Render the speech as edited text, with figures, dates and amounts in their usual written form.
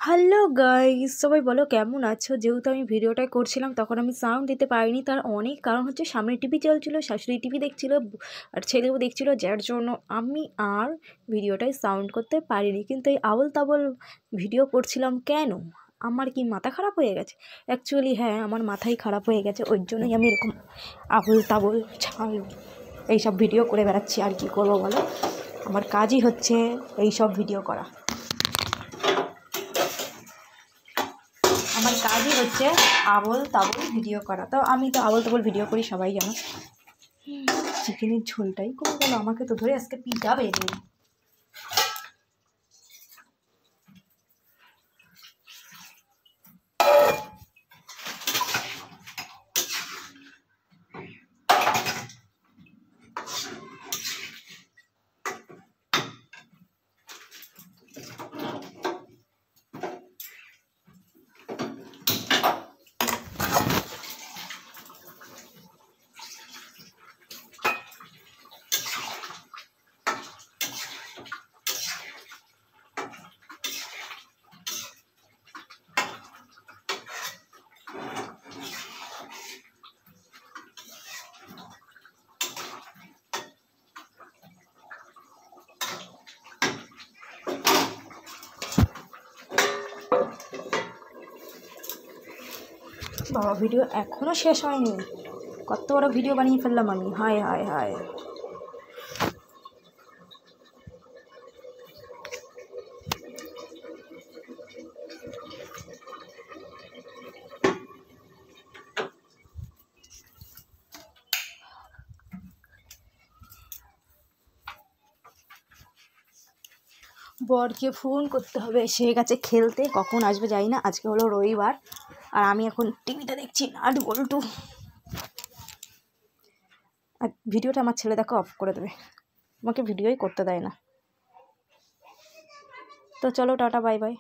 Hello guys, সবাই বলো কেমন আছো? যেহেতু আমি ভিডিওটা করছিলাম তখন আমি সাউন্ড দিতে পারিনি, তার অনেক কারণ হচ্ছে সামনে টিভি চলছিল, শাশুড়ি টিভি দেখছিল আর ছেলেও দেখছিল, যার জন্য আমি আর ভিডিওটায় সাউন্ড করতে পারিনি। কিন্তু এই আবল তাবল ভিডিও করছিলাম কেন? আমার কি মাথা খারাপ হয়ে গেছে? অ্যাকচুয়ালি হ্যাঁ, আমার মাথাই খারাপ হয়ে গেছে, ওই জন্যই আমি এরকম আবল তাবল ছাল এইসব ভিডিও করে বেড়াচ্ছি। আর কি করবো বলো, আমার কাজই হচ্ছে এইসব ভিডিও করা। আমার কাজই হচ্ছে আবল তাবল ভিডিও করা। তো আমি তো আবল তাবল ভিডিও করি, সবাই জানো। চিকেনের ঝোলটাই করে গেল, আমাকে তো ধরে আজকে পিটাবে রে। বাবা, ভিডিও এখনও শেষ হয়নি, কত বড় ভিডিও বানিয়ে ফেললাম আমি। হায় হায় হায়। বরকে ফোন করতে হবে, সে গেছে খেলতে, কখন আসবে জানি না। আজকে হলো রবিবার আর আমি এখন টিভিতে দেখছি নাট বল্টু। আর ভিডিওটা আমার ছেলে দেখো অফ করে দেবে, আমাকে ভিডিওই করতে দেয় না। তো চলো, টাটা, বাই বাই।